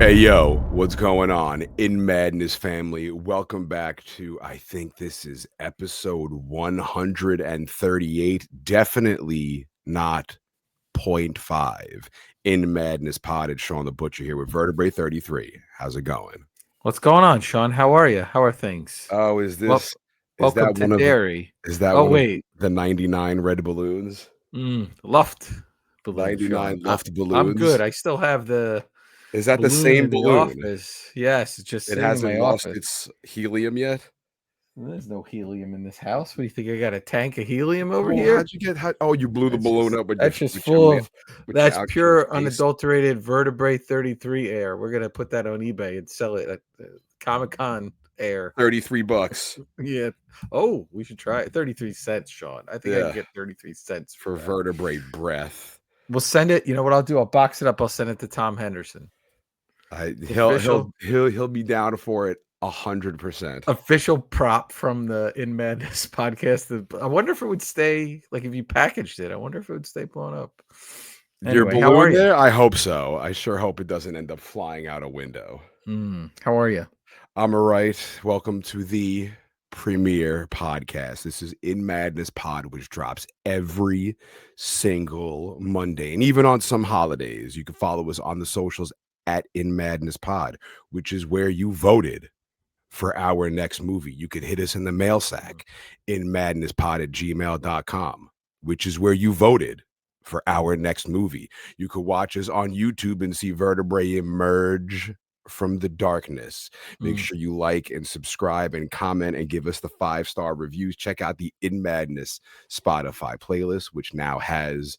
Hey yo, what's going on in Madness family? Welcome back to, I think this is episode 138. Definitely not point .5 in Madness Pod. It's Shawn the Butcher here with Vertebrae33. How's it going? What's going on, Shawn? How are you? How are things? Oh, Well, is welcome that to one of Dairy. Oh, one of wait. the 99 red balloons? Luft balloon, 99 Shawn. luft I'm good. balloons? I still have the Is that the balloon same in the balloon? office. Yes, it's just It sitting in hasn't my lost office. its helium yet? There's no helium in this house. What do you think? I got a tank of helium over Oh, here? you blew the balloon up That's just with your full of that's actual pure face. unadulterated Vertebrae33 air. We're gonna put that on eBay and sell it at Comic-Con air. $33. Yeah. Oh, we should try it. 33 cents, Shawn. I think I can Yeah, get 33 cents for for that. vertebrae breath. We'll send it. You know what I'll do? I'll box it up. I'll send it to Tom Henderson. He'll be down for it 100%. Official prop from the In Madness podcast. I wonder if it would stay, like if you packaged it, I wonder if it would stay blown up. Your Anyway, how are balloon you? there? I hope so. I sure hope it doesn't end up flying out a window. How are you? I'm all right. Welcome to the premiere podcast. This is In Madness Pod, which drops every single Monday. And even on some holidays, you can follow us on the socials at In Madness Pod, which is where you voted for our next movie. You could hit us in the mail sack in madnesspod@gmail.com, which is where you voted for our next movie. You could watch us on YouTube and see Vertebrae emerge from the darkness. Make sure you like and subscribe and comment and give us the 5-star reviews. Check out the In Madness Spotify playlist, which now has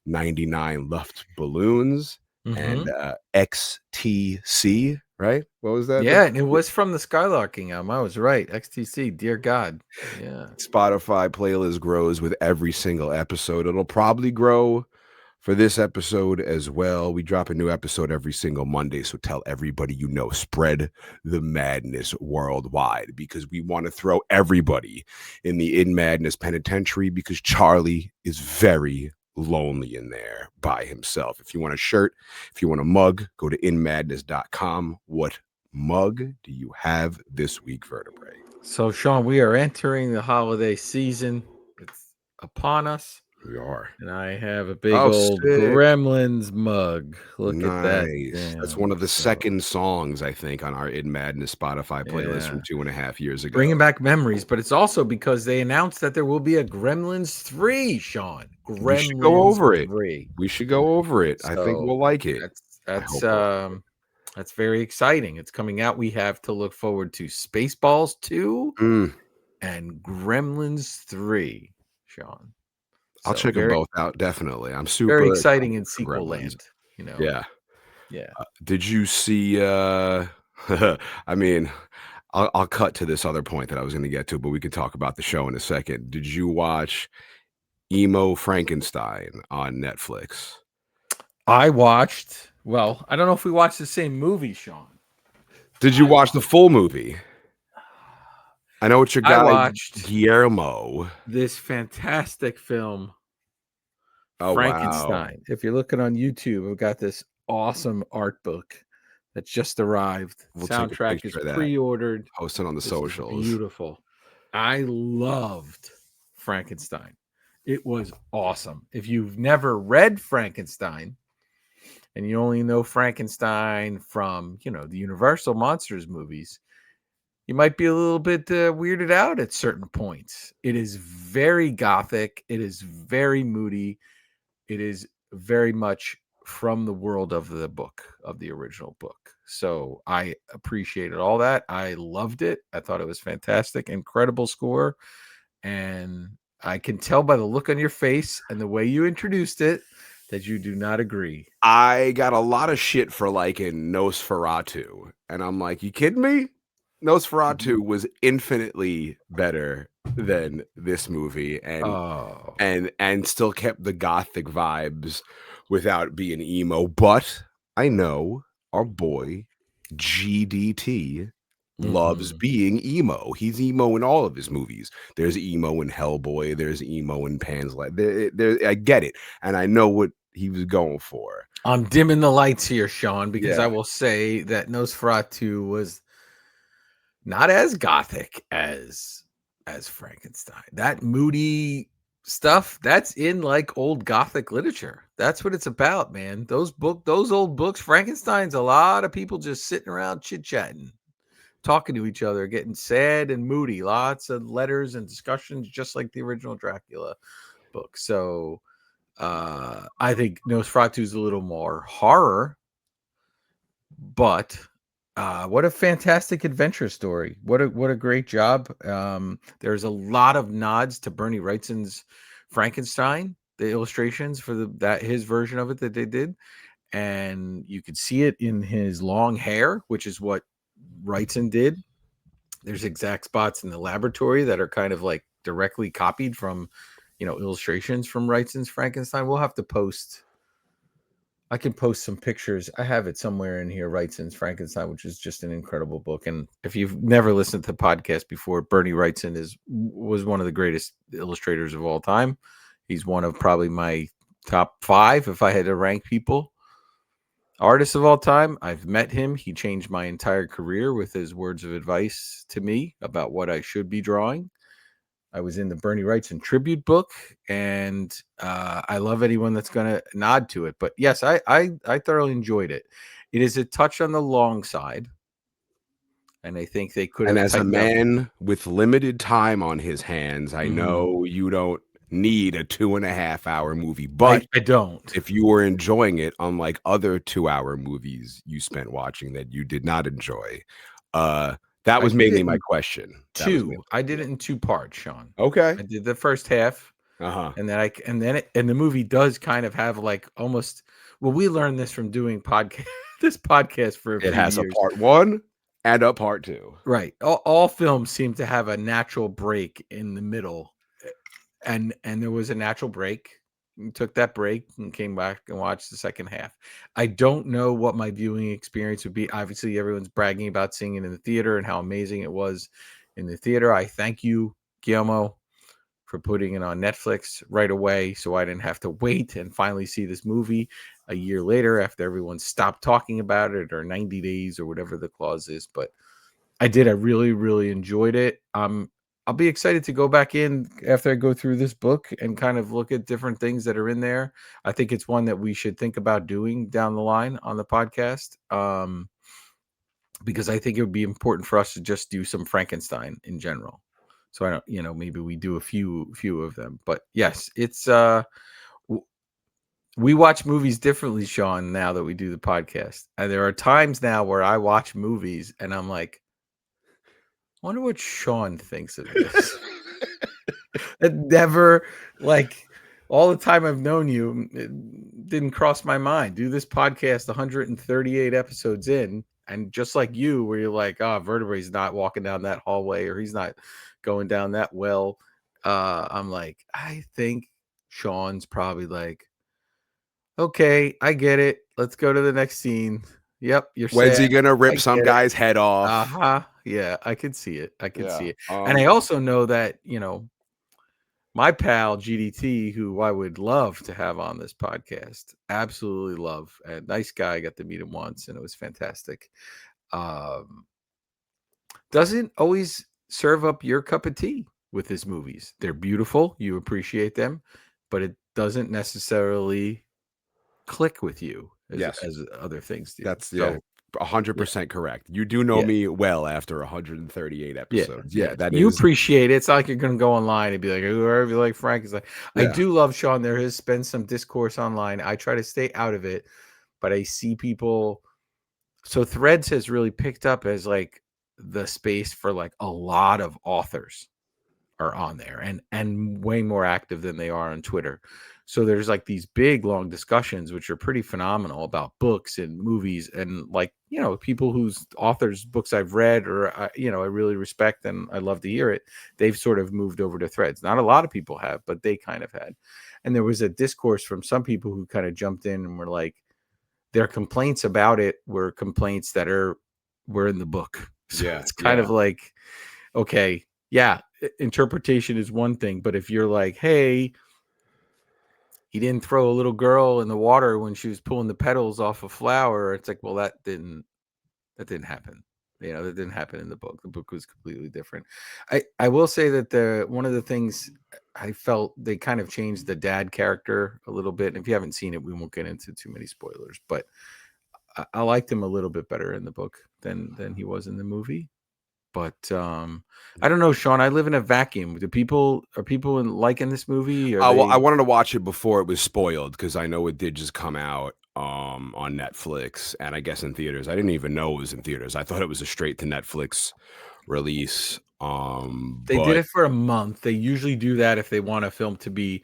99 Luft balloons and XTC, right? What was that? Yeah, and it was from the Skylarking album. I was right. XTC, dear God. Yeah. Spotify playlist grows with every single episode. It'll probably grow for this episode as well. We drop a new episode every single Monday, so tell everybody you know. Spread the madness worldwide, because we want to throw everybody in the In Madness penitentiary, because Charlie is very lonely in there by himself. If you want a shirt, if you want a mug, go to inmadness.com. What mug do you have this week, Vertebrae? So, Shawn, we are entering the holiday season. It's upon us. We are. And I have a big Oh, old sick. Gremlins mug. Look at that. Nice. That's one of the second songs, I think, on our In Madness Spotify playlist from 2.5 years ago. Bringing back memories, but it's also because they announced that there will be a Gremlins 3, Shawn. We should go over it. 3. We should go over it. I think we'll like it. That's very exciting. It's coming out. We have to look forward to Spaceballs 2 and Gremlins 3, Shawn. I'll check them both out, definitely. I'm super very exciting in sequel land, you know. Yeah. Yeah. Did you see I mean, I'll cut to this other point that I was going to get to, but we could talk about the show in a second. Did you watch Emo Frankenstein on Netflix? I watched, well, I don't know if we watched the same movie, Shawn. Did you watch the full movie? I know it's your guy, I watched Guillermo. This fantastic film, Oh, Frankenstein. Wow. If you're looking on YouTube, I've got this awesome art book that just arrived. Soundtrack is pre-ordered. Post it on the socials. Beautiful. I loved Frankenstein. It was awesome. If you've never read Frankenstein and you only know Frankenstein from, the Universal Monsters movies, you might be a little bit weirded out at certain points. It is very gothic. It is very moody. It is very much from the world of the book, of the original book. So I appreciated all that. I loved it. I thought it was fantastic. Incredible score. And I can tell by the look on your face and the way you introduced it that you do not agree. I got a lot of shit for liking Nosferatu. And I'm like, you kidding me? Nosferatu was infinitely better than this movie, and still kept the gothic vibes without being emo. But I know our boy GDT loves being emo. He's emo in all of his movies. There's emo in Hellboy. There's emo in Pan's Life. I get it, and I know what he was going for. I'm dimming the lights here, Shawn, because I Yeah. will say that Nosferatu was not as gothic as Frankenstein. That moody stuff, that's in like old gothic literature. That's what it's about, man. Those old books, Frankenstein's a lot of people just sitting around chit-chatting, talking to each other, getting sad and moody. Lots of letters and discussions, just like the original Dracula book. So I think Nosferatu is a little more horror, but what a fantastic adventure story! What a great job! There's a lot of nods to Bernie Wrightson's Frankenstein, the illustrations for that his version of it that they did, and you could see it in his long hair, which is what Wrightson did. There's exact spots in the laboratory that are kind of like directly copied from, illustrations from Wrightson's Frankenstein. We'll have to post. I can post some pictures. I have it somewhere in here, Wrightson's Frankenstein, which is just an incredible book. And if you've never listened to the podcast before, Bernie Wrightson was one of the greatest illustrators of all time. He's one of probably my top 5 if I had to rank people. Artists of all time. I've met him. He changed my entire career with his words of advice to me about what I should be drawing. I was in the Bernie Wrightson tribute book, and I love anyone that's going to nod to it. But yes, I thoroughly enjoyed it. It is a touch on the long side, and I think they could And have as a tightened up. man with limited time on his hands, I know you don't need a 2.5-hour movie, but I don't. if you were enjoying it, unlike other 2-hour movies you spent watching that you did not enjoy, that I was did mainly it my in question. That was mainly, two. I did yeah. it in 2 parts, Shawn. Okay. I did the first half, Uh-huh. and then the movie does kind of have like almost. Well, we learned this from doing this podcast for a It few has a years. part 1 and a part 2. Right. All films seem to have a natural break in the middle. And there was a natural break. We took that break and came back and watched the second half. I don't know what my viewing experience would be. Obviously, everyone's bragging about seeing it in the theater and how amazing it was in the theater. I thank you, Guillermo, for putting it on Netflix right away so I didn't have to wait and finally see this movie a year later after everyone stopped talking about it, or 90 days or whatever the clause is. But I did. I really, really enjoyed it. I'll be excited to go back in after I go through this book and kind of look at different things that are in there. I think it's one that we should think about doing down the line on the podcast, because I think it would be important for us to just do some Frankenstein in general. So I don't, maybe we do a few of them. But yes, it's we watch movies differently, Shawn, now that we do the podcast. And there are times now where I watch movies and I'm like, I wonder what Shawn thinks of this. It never, like, all the time I've known you, it didn't cross my mind. Do this podcast 138 episodes in, and just like you, where you're like, oh, Vertebrae's not walking down that hallway, or he's not going down that well. I'm like, I think Shawn's probably like, okay, I get it. Let's go to the next scene. Yep, you're When's he sad. gonna I rip some get it. guy's head off? Uh-huh. Yeah, I could see it. I could see Yeah. it. And I also know that, my pal GDT, who I would love to have on this podcast, absolutely love. A nice guy. I got to meet him once, and it was fantastic. Um, doesn't always serve up your cup of tea with his movies. They're beautiful. You appreciate them, but it doesn't necessarily click with you Yes. as other things do. That's So 100% correct. You do know yeah. me well after 138 Yeah, episodes. yeah. Yeah, that You is. appreciate it. It's not like you're gonna go online and be like, whoever you like Frank is like. I Yeah. do love Shawn. There has been some discourse online. I try to stay out of it, but I see people. So Threads has really picked up as like the space for like a lot of authors are on there, and way more active than they are on Twitter. So there's like these big long discussions which are pretty phenomenal about books and movies, and like, people whose authors books I've read, or I really respect and I love to hear it. They've sort of moved over to Threads. Not a lot of people have, but they kind of had. And there was a discourse from some people who kind of jumped in and were like, their complaints about it were complaints that were in the book. So Yeah. it's kind of like, okay, yeah, interpretation is one thing, but if you're like, hey, he didn't throw a little girl in the water when she was pulling the petals off a flower. It's like, well, that didn't happen. That didn't happen in the book. The book was completely different. I will say that one of the things I felt they kind of changed the dad character a little bit. And if you haven't seen it, we won't get into too many spoilers, but I liked him a little bit better in the book than he was in the movie. But I don't know, Shawn. I live in a vacuum. Are people liking this movie? Are Well, I they? wanted to watch it before it was spoiled because I know it did just come out on Netflix and I guess in theaters. I didn't even know it was in theaters. I thought it was a straight to Netflix release. They did But it for a month. They usually do that if they want a film to be.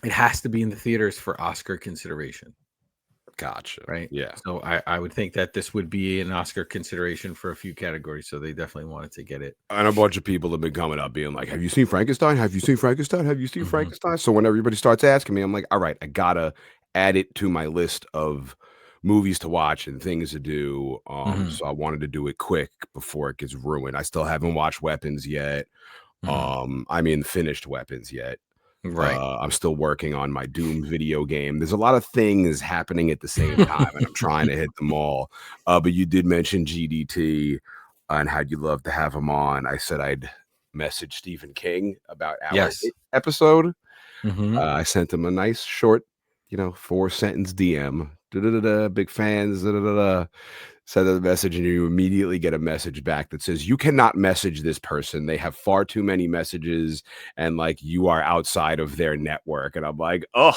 It has to be in the theaters for Oscar consideration. gotcha. Right. Yeah. So I would think that this would be an Oscar consideration for a few categories. So they definitely wanted to get it. And a bunch of people have been coming up being like, "Have you seen Frankenstein? Have you seen Frankenstein? Have you seen Mhm. Frankenstein?" So when everybody starts asking me, I'm like, "All right, I gotta add it to my list of movies to watch and things to do." Mhm. So I wanted to do it quick before it gets ruined. I still haven't watched Weapons yet. Mhm. I mean, finished Weapons yet. Right. I'm still working on my Doom video game. There's a lot of things happening at the same time, and I'm trying to hit them all. But you did mention GDT and how you'd love to have him on. I said I'd message Stephen King about our Yes. episode. Mhm. I sent him a nice short, 4-sentence DM. Da-da-da-da, big fans. Da-da-da-da. Send a message, and you immediately get a message back that says, "You cannot message this person. They have far too many messages, and like you are outside of their network." And I'm like, "Ugh,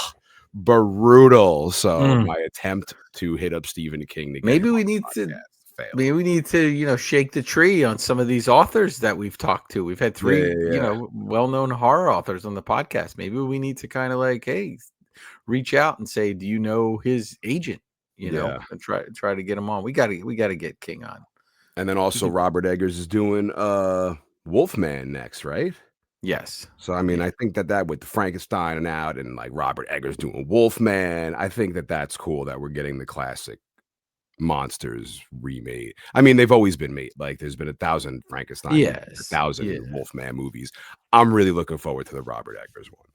brutal." So Mm. my attempt to hit up Stephen King to get him Maybe on we the need to podcast failed. maybe we need to, shake the tree on some of these authors that we've talked to. We've had Yeah, three, yeah, yeah. well-known horror authors on the podcast. Maybe we need to kind of like, hey, reach out and say, do you know his agent? Yeah. And try to get him on. We gotta get King on. And then He also could, Robert Eggers is doing Wolfman next, right? yes. So I mean, Yeah. I think that with Frankenstein and out and like Robert Eggers doing Wolfman, I think that's cool that we're getting the classic monsters remade. I mean, they've always been made. Like there's been 1,000 Frankenstein movies, a Yes. Yeah. 1,000 Wolfman movies. I'm really looking forward to the Robert Eggers one.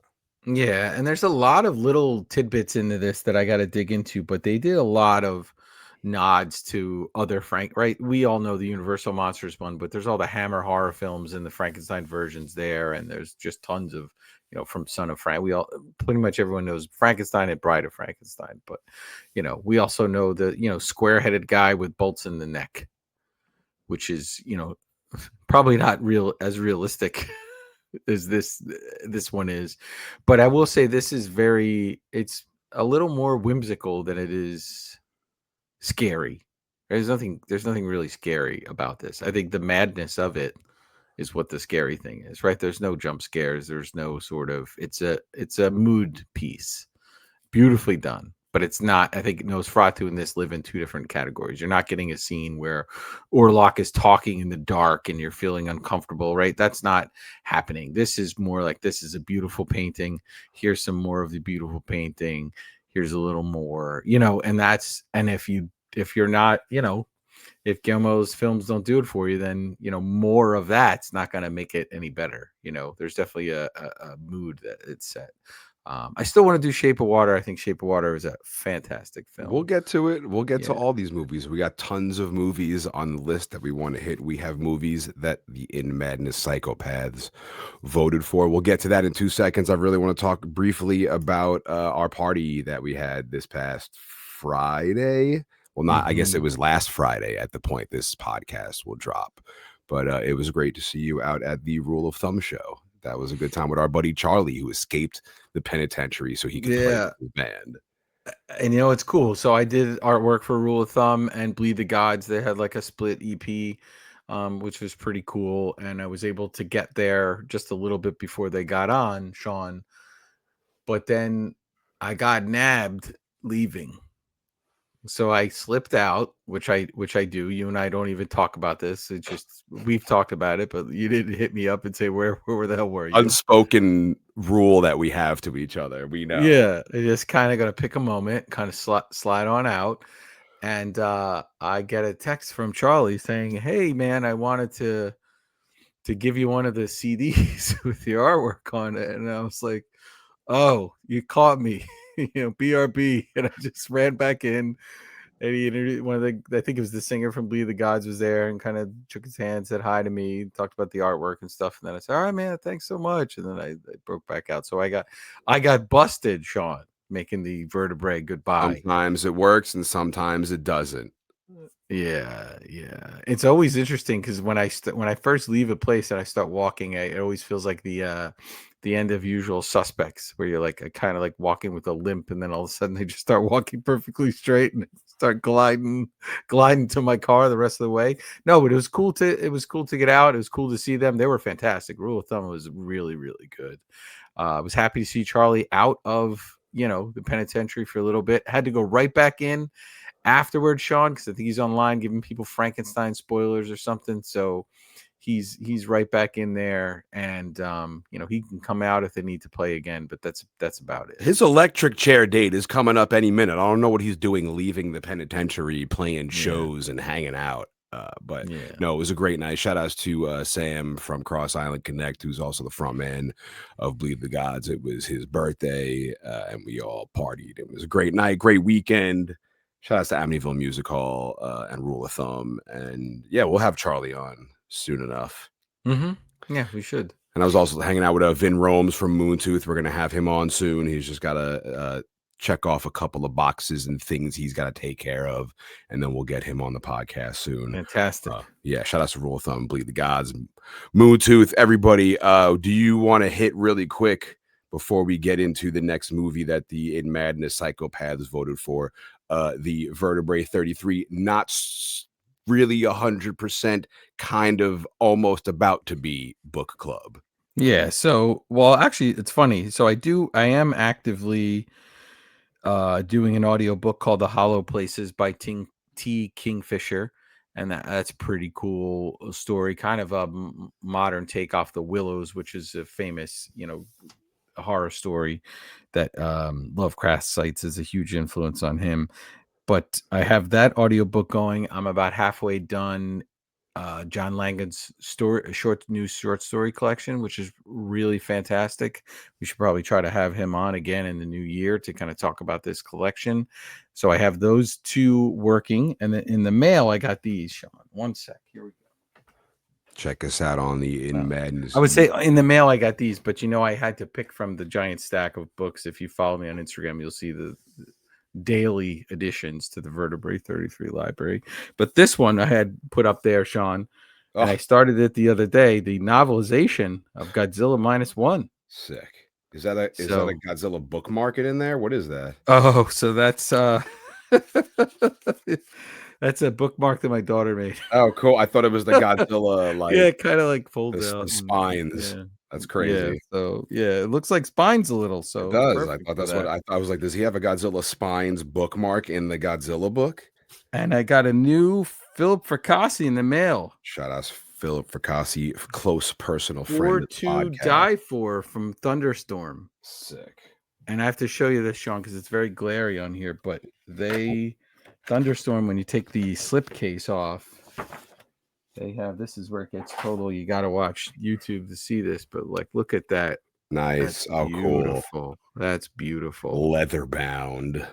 Yeah, and there's a lot of little tidbits into this that I got to dig into, but they did a lot of nods to other right? We all know the Universal Monsters one, but there's all the Hammer horror films and the Frankenstein versions there, and there's just tons of, from Son of Frank. We all pretty much everyone knows Frankenstein and Bride of Frankenstein, but we also know the, square-headed guy with bolts in the neck, which is, probably not as realistic as this one is, but I will say this is it's a little more whimsical than it is scary. There's nothing really scary about this. I think the madness of it is what the scary thing is, right? There's no jump scares. There's no sort of it's a mood piece, beautifully done. But it's not. I think Nosferatu and this live in two different categories. You're not getting a scene where Orlok is talking in the dark and you're feeling uncomfortable, right? That's not happening. This is more like this is a beautiful painting. Here's some more of the beautiful painting. Here's a little more, and if you're not, if Guillermo's films don't do it for you, then more of that's not going to make it any better. There's definitely a mood that it's set. I still want to do Shape of Water. I think Shape of Water is a fantastic We'll film. get to it. We'll get to Yeah. all these movies. We got tons of movies on the list that we want to hit. We have movies that the In Madness psychopaths voted for. We'll get to that in 2 seconds. I really want to talk briefly about our party that we had this past Friday. Well, not, I guess it Hmm. was last Friday at the point this podcast will drop. But it was great to see you out at the Rule of Thumb show. That was a good time with our buddy Charlie, who escaped the penitentiary so he could play Yeah. with his band. And it's cool. So I did artwork for Rule of Thumb and Bleed the Gods. They had like a split EP, which was pretty cool. And I was able to get there just a little bit before they got on, Shawn. But then I got nabbed leaving. So I slipped out, which I do. You and I don't even talk about this. It's just we've talked about it, but you didn't hit me up and say where the hell were you? Unspoken rule that we have to each other. We know. Yeah, I just kind of got to pick a moment, kind of slide on out, and I get a text from Charlie saying, "Hey, man, I wanted to give you one of the CDs with your artwork on it," and I was like, oh, you caught me, BRB, and I just ran back in. And he introduced I think it was the singer from Bleed the Gods was there and kind of shook his hand, said hi to me, talked about the artwork and stuff. And then I said, all right, man, thanks so much. And then I broke back out. So I got busted, Shawn, making the vertebrae goodbye. Sometimes it works and sometimes it doesn't. Yeah. It's always interesting because when I first leave a place and I start walking, it always feels like the end of Usual Suspects, where you're like kind of like walking with a limp, and then all of a sudden they just start walking perfectly straight and start gliding to my car the rest of the way. No, but it was cool to get out. It was cool to see them. They were fantastic. Rule of Thumb was really, really good. I was happy to see Charlie out of the penitentiary for a little bit. Had to go right back in afterwards, Shawn, because I think he's online giving people Frankenstein spoilers or something. So he's right back in there, and he can come out if they need to play again. But that's about it. His electric chair date is coming up any minute. I don't know what he's doing, leaving the penitentiary, playing shows and hanging out. But no, it was a great night. Shout outs to Sam from Cross Island Connect, who's also the front man of Bleed the Gods. It was his birthday, and we all partied. It was a great night, great weekend. Shout outs to Amityville Music Hall and Rule of Thumb. And yeah, we'll have Charlie on soon enough. Yeah, we should. And I was also hanging out with Vin Romes from Moontooth. We're going to have him on soon. He's just got to check off a couple of boxes and things he's got to take care of. And then we'll get him on the podcast soon. Fantastic. Yeah, shout out to Rule of Thumb, Bleed the Gods, Moontooth, everybody. Do you want to hit really quick before we get into the next movie that the In Madness Psychopaths voted for? The Vertebrae33, not really 100%, kind of almost about to be book club. Yeah. So, well, actually, it's funny. So I am actively doing an audio book called The Hollow Places by T. Kingfisher. And that's pretty cool story, kind of a modern take off The Willows, which is a famous, horror story that Lovecraft cites as a huge influence on him. But I have that audiobook going. I'm about halfway done John Langan's short story collection, which is really fantastic. We should probably try to have him on again in the new year to kind of talk about this collection. So I have those two working, and then in the mail I got these, Shawn. One sec, here we go. Check us out on the In Madness. I would say in the mail I got these, but I had to pick from the giant stack of books. If you follow me on Instagram, you'll see the daily additions to the Vertebrae33 library. But this one I had put up there, Shawn, and I started it the other day. The novelization of Godzilla -1. Sick. Is that a Godzilla book market in there? What is that? Oh, so that's that's a bookmark that my daughter made. Oh, cool. I thought it was the Godzilla, yeah, kind of like folds out the spines. Yeah. That's crazy. Yeah, so it looks like spines a little. So it does. I thought that's what I was like. Does he have a Godzilla spines bookmark in the Godzilla book? And I got a new Philip Fracassi in the mail. Shout out to Philip Fracassi, close personal friend. For to Die For from Thunderstorm. Sick. And I have to show you this, Shawn, because it's very glary on here. But Thunderstorm, when you take the slipcase off, they have, this is where it gets total. You got to watch YouTube to see this, but look at that. Nice. That's beautiful. Cool. That's beautiful. Leather bound.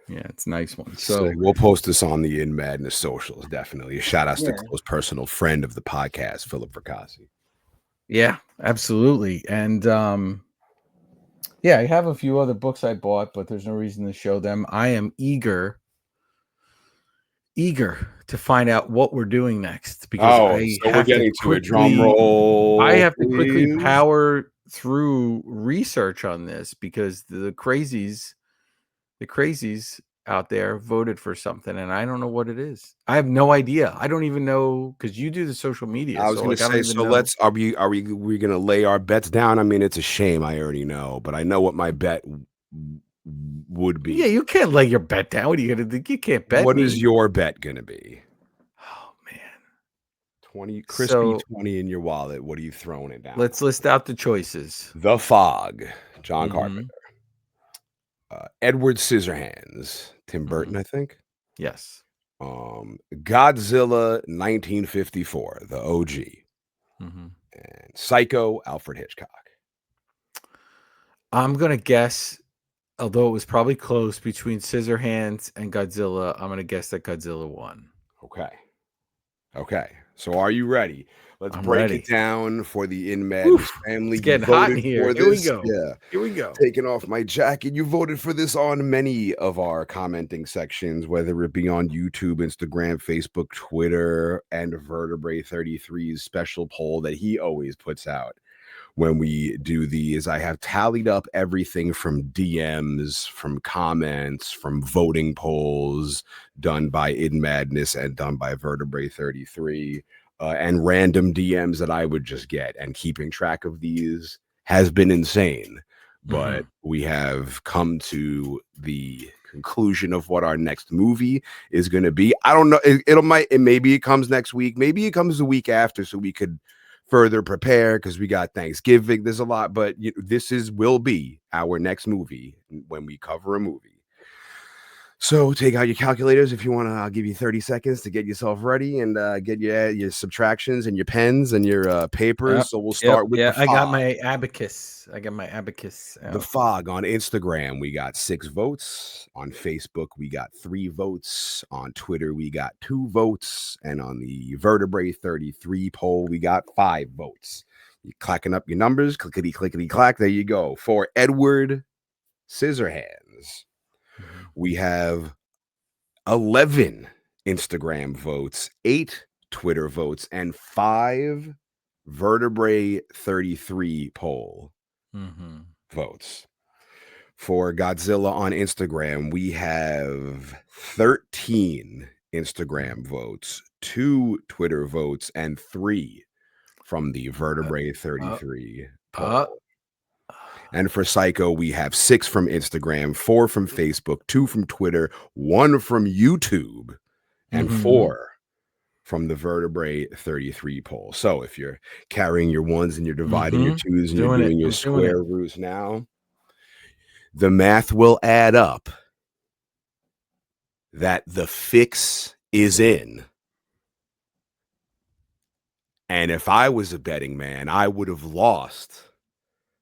Yeah, it's a nice one. So we'll post this on the In Madness socials. Definitely. A shout out to close personal friend of the podcast, Philip Fracassi. Yeah, absolutely. And I have a few other books I bought, but there's no reason to show them. I am eager to find out what we're doing next, because we're getting to a drum roll. I have to quickly power through research on this, because the crazies out there voted for something, and I don't know what it is. I have no idea. I don't even know, because you do the social media. I was going to say, so are we going to lay our bets down? I mean, it's a shame. I already know, but I know what my bet would be. Yeah, you can't lay your bet down. What are you going to do? You can't bet. What is your bet going to be? Oh man, 20 crispy 20 in your wallet. What are you throwing it down? Let's list out the choices. The Fog, John Carpenter. Edward Scissorhands, Tim Burton, I think. Yes. Godzilla 1954, the OG. And Psycho, Alfred Hitchcock. I'm gonna guess, although it was probably close between Scissorhands and Godzilla, I'm gonna guess that Godzilla won. Okay. Okay. So are you ready? Let's I'm break it ready. down for the In Madness Oof, family. it's You getting hot in voted here. for Here we this. go. Yeah. Here we go. Taking off my jacket. You voted for this on many of our commenting sections, whether it be on YouTube, Instagram, Facebook, Twitter, and Vertebrae33's special poll that he always puts out when we do these. I have tallied up everything from DMs, from comments, from voting polls done by In Madness and done by Vertebrae33, and random DMs that I would just get. And keeping track of these has been insane. But Mhm. we have come to the conclusion of what our next movie is going to be. I don't know. Maybe it comes next week. Maybe it comes the week after, so we could further prepare because we got Thanksgiving. There's a lot, but this will be our next movie when we cover a movie. So take out your calculators if you want to. I'll give you 30 seconds to get yourself ready and get your subtractions and your pens and your papers. So we'll Yep. start with Yeah, the I got fog. my abacus. The Out. fog on Instagram, we got 6 votes. On Facebook, we got 3 votes. On Twitter, we got 2 votes. And on the Vertebrae33 poll, we got 5 votes. You clacking up your numbers, clickety clickety clack. There you go. For Edward Scissorhands, Mhm. we have 11 Instagram votes, 8 Twitter votes, and 5 Vertebrae33 poll Mhm. votes. For Godzilla on Instagram, we have 13 Instagram votes, 2 Twitter votes, and 3 from the Uh, Vertebrae uh, 33 uh. poll. And for Psycho, we have 6 from Instagram, 4 from Facebook, 2 from Twitter, 1 from YouTube, and Mhm. 4 from the Vertebrae 33 poll. So if you're carrying your ones and you're dividing your Mhm. twos and you're Doing it. doing your I'm doing it. square roots now, the math will add up that the fix is in. And if I was a betting man, I would have lost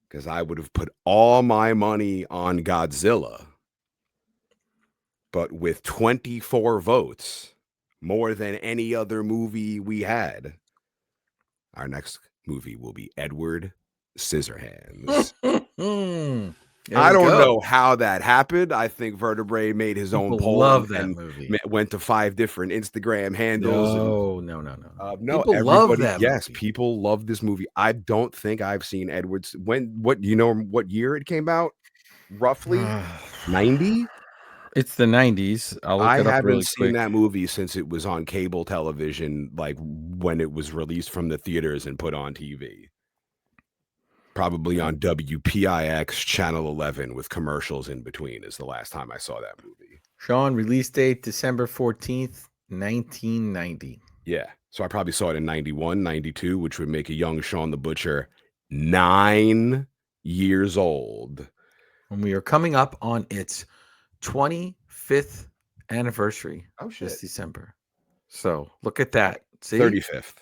because I would have put all my money on Godzilla. But with 24 votes, more than any other movie we had, our next movie will be Edward Scissorhands. There I we don't go. know how that happened. I think Vertebrae made his own People poll love that and movie. went to 5 different Instagram handles and No, no, no, no, no. no, People love everybody, that yes, movie. people love this movie. I don't think I've seen Edwards. What do you know what year it came out? Roughly 90? It's the 90s. I'll look I it up haven't really seen quick. that movie since it was on cable television, like when it was released from the theaters and put on TV. Probably Uh, on WPIX channel 11 with commercials in between is the last time I saw that movie. Shawn, release date December 14th, 1990. Yeah. So I probably saw it in 91, 92, which would make a young Shawn the Butcher 9 years old. And we are coming up on its 25th anniversary Oh, this shit. December. So look at that. See? 35th.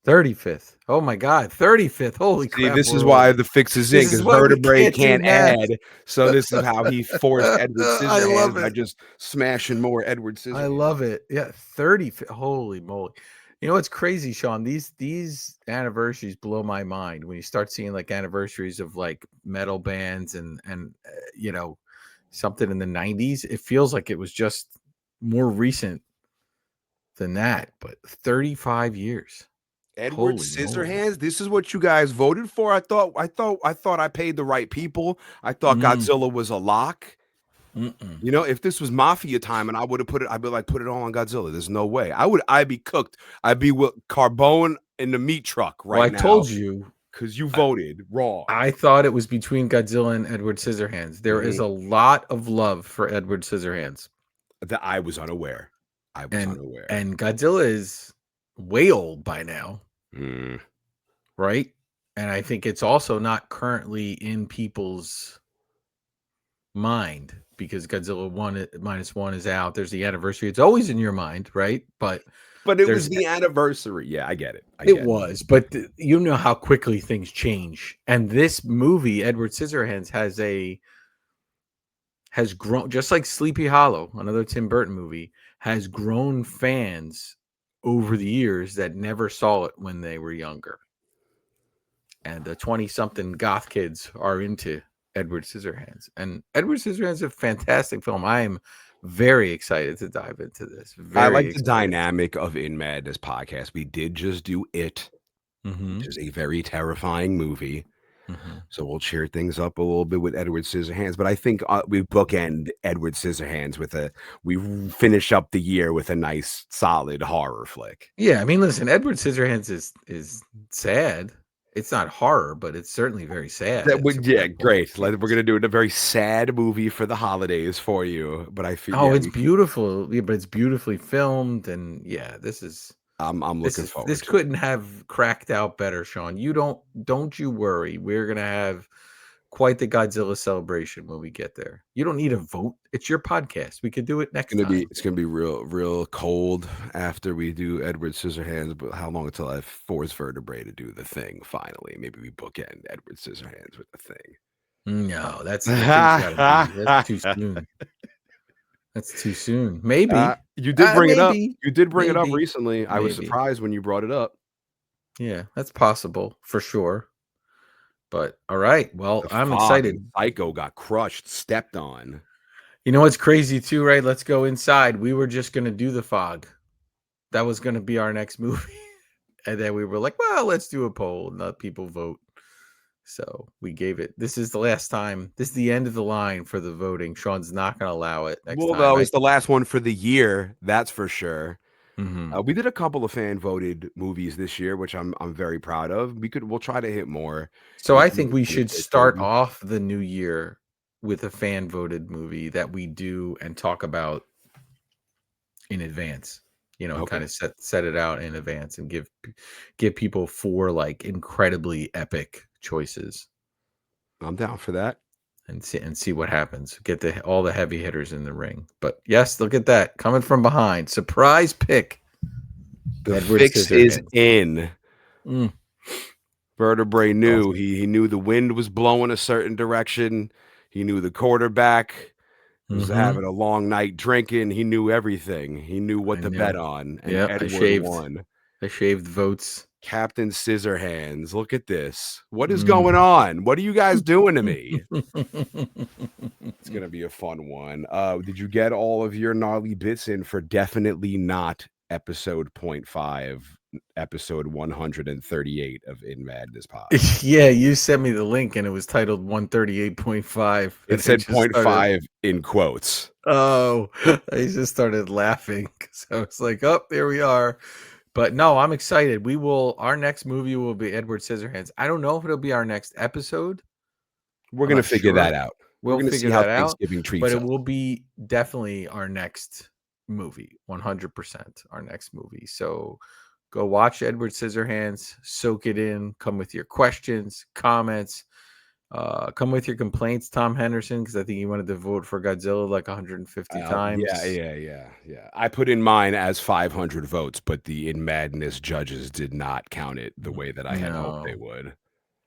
35th. Oh my God. 35th. Holy See, crap. this is We're old. why the fix is in This is because why we Vertebrae can't do can't math. add. So this is how he forced Edward I love Scissorhands by it. just smashing more Edward I Scissorhands. love it. Yeah, 30. Holy moly. You know what's crazy, Shawn? These anniversaries blow my mind when you start seeing like anniversaries of like metal bands and you know, something in the 90s. It feels like it was just more recent than that, but 35 years. Edward Holy moly. Scissorhands. This is what you guys voted for. I thought I paid the right people. I thought Mm, Godzilla was a lock. mm-mm. If this was Mafia time and I would have put it, I'd be like, put it all on Godzilla. There's no way. I'd be cooked. I'd be with Carbone in the meat truck Well, right I now told you, because you I, voted wrong. I thought it was between Godzilla and Edward Scissorhands. There is Mhm. a lot of love for Edward Scissorhands. That I was unaware. I was and unaware. and Godzilla is way old by now, Mm. right? And I think it's also not currently in people's mind because Godzilla one minus one is out. There's the anniversary. It's always in your mind, right? But But it was There's the anniversary. Yeah, I get it. I It get it. was, but you know how quickly things change. And this movie, Edward Scissorhands, has grown just like Sleepy Hollow, another Tim Burton movie, has grown fans over the years that never saw it when they were younger. And the 20-something goth kids are into Edward Scissorhands. And Edward Scissorhands is a fantastic film. I am very excited to dive into this. I Very like the excited. dynamic of In Madness podcast. We did just do It, which Mhm. is a very terrifying movie. Mhm. So we'll cheer things up a little bit with Edward Scissorhands. But I think we bookend Edward Scissorhands with we finish up the year with a nice, solid horror flick. Yeah, I mean, listen, Edward Scissorhands is sad. It's not horror, but it's certainly very sad That at would, some yeah, points. great. We're gonna do a very sad movie for the holidays for you. But I feel, Oh, yeah, it's beautiful. Yeah, but it's beautifully filmed, and yeah, I'm looking this forward to it. couldn't have cracked out better, Sean. You don't you worry. We're gonna have quite the Godzilla celebration when we get there. You don't need a vote. It's your podcast. We could do it next time. It's gonna be real cold after we do Edward Scissorhands. But how long until I force Vertebrae to do the thing? Finally, maybe we bookend Edward Scissorhands with the thing. No, the thing's got to be. That's too soon. That's too soon. Maybe. You did bring it up. Maybe. You did bring it up Maybe. recently. I was Maybe. surprised when you brought it up. Yeah, that's possible for sure. But all right. Well, The I'm Fog and excited. Psycho got crushed, stepped on. You know what's crazy too, right? Let's go inside. We were just gonna do The Fog. That was gonna be our next movie. And then we were like, well, let's do a poll and let people vote. So we gave it. This is the last time. This is the end of the line for the voting. Sean's not gonna allow it next Well, time. though, it's the last one for the year. That's for sure. Mhm. We did a couple of fan voted movies this year, which I'm very proud of. We'll try to hit more. So I think Even we if should it's start Derby. off the new year with a fan voted movie that we do and talk about in advance, and Okay, kind of set it out in advance and give people 4 like incredibly epic choices I'm down for that. and see what happens. Get all the heavy hitters in the ring. But yes, look at that coming from behind. Surprise pick. The Edward fix is Scissorhands. in. Mm, Vertebrae knew awesome. he knew the wind was blowing a certain direction. He knew the quarterback was Mhm. having a long night drinking. He knew everything. He knew what I to bet knew. on, and Yeah, Edward won. I shaved votes. Captain Scissorhands, look at this. What is Mm. going on? What are you guys doing to me? It's gonna be a fun one. Did you get all of your gnarly bits in for definitely not episode 0.5, episode 138 of In Madness Pod? Yeah, you sent me the link and it was titled 138.5 It and I said just point started five in quotes. oh, I just started laughing. So it's like, "Oh, there we are." But no, I'm excited. Our next movie will be Edward Scissorhands. I don't know if it'll be our next episode. We're I'm gonna not figure that sure. out. We're We'll gonna see figure how that out, Thanksgiving but treats it us. will be definitely our next movie. 100% our next movie. So go watch Edward Scissorhands, soak it in, come with your questions, comments, come with your complaints, Tom Henderson, because I think you wanted to vote for Godzilla like 150 times. Yeah. I put in mine as 500 votes, but the In Madness judges did not count it the way that I had hoped they No, would.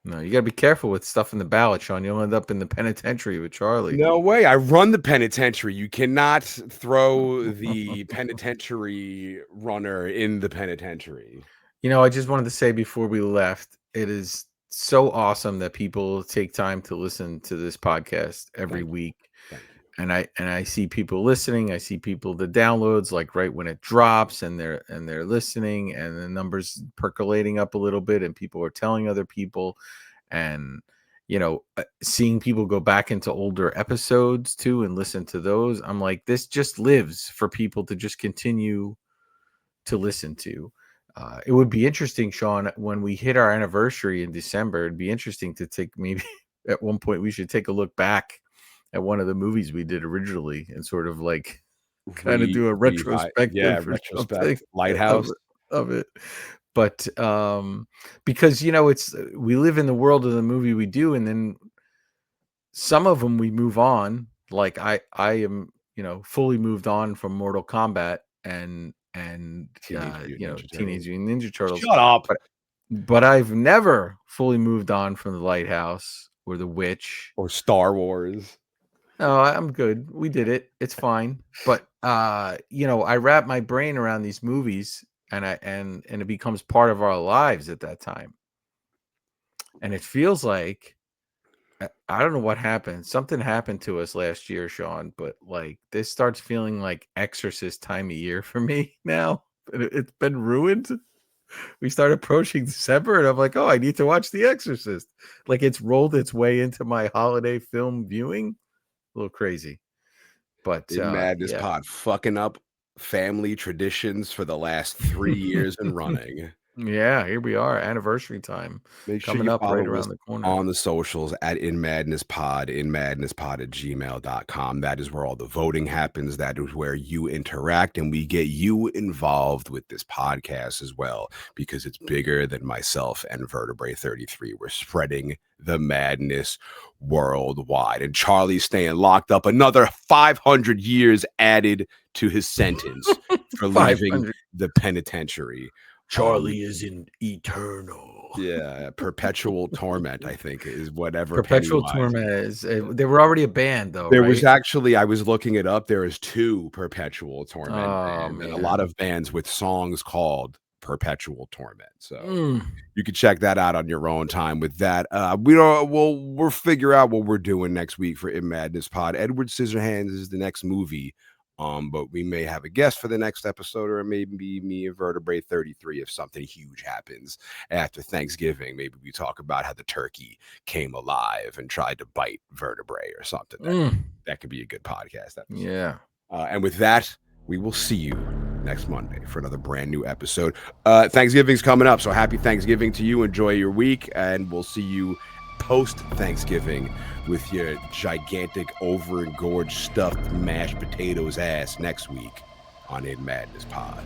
no, you got to be careful with stuff in the ballot, Sean. You'll end up in the penitentiary with Charlie. No way. I run the penitentiary. You cannot throw the penitentiary runner in the penitentiary. I just wanted to say before we left, it is so awesome that people take time to listen to this podcast every Thank you. week. Thank you. And I see people listening. I see people the downloads like right when it drops, and they're listening, and the numbers percolating up a little bit, and people are telling other people, and seeing people go back into older episodes too and listen to those. I'm like, this just lives for people to just continue to listen to. It would be interesting, Sean, when we hit our anniversary in December. It'd be interesting to take maybe at one point we should take a look back at one of the movies we did originally and sort of like kind of do a Yeah, retrospective or something retrospect. Lighthouse. of it. But because it's we live in the world of the movie we do, and then some of them we move on. Like I am fully moved on from Mortal Kombat, and and Teenage Mutant Ninja Teenage Turtles. Mutant Ninja Turtles. Shut up. But I've never fully moved on from The Lighthouse or The Witch. Or Star Wars. No, I'm good. We did it. It's fine. But I wrap my brain around these movies and it becomes part of our lives at that time. And it feels like I don't know what happened. Something happened to us last year, Shawn, but like this starts feeling like Exorcist time of year for me now. It's been ruined. We start approaching December and I'm like, oh, I need to watch The Exorcist. Like it's rolled its way into my holiday film viewing. A little crazy. But In Madness Pod, fucking up family traditions for the last 3 years and running. Yeah, here we are, anniversary time. Make sure Coming you up right follow us around the corner. on the socials at inmadnesspod@gmail.com. That is where all the voting happens. That is where you interact and we get you involved with this podcast as well, because it's bigger than myself and Vertebrae33. We're spreading the madness worldwide. And Charlie's staying locked up, another 500 years added to his sentence for leaving the penitentiary. Charlie is in eternal. Yeah, perpetual torment, I think, is whatever. Perpetual torment is. They were already a band, though. There right? was actually, I was looking it up. There is 2 perpetual torment bands, and a lot of bands with songs called Perpetual Torment. So you can check that out on your own time. With that, we'll figure out what we're doing next week for In Madness Pod. Edward Scissorhands is the next movie. But we may have a guest for the next episode, or maybe me and Vertebrae33 if something huge happens after Thanksgiving. Maybe we talk about how the turkey came alive and tried to bite Vertebrae or something. That could be a good podcast episode. Yeah. And with that, we will see you next Monday for another brand new episode. Thanksgiving's coming up, so happy Thanksgiving to you. Enjoy your week, and we'll see you post-Thanksgiving with your gigantic, over-engorged, stuffed mashed potatoes ass next week on In Madness Pod.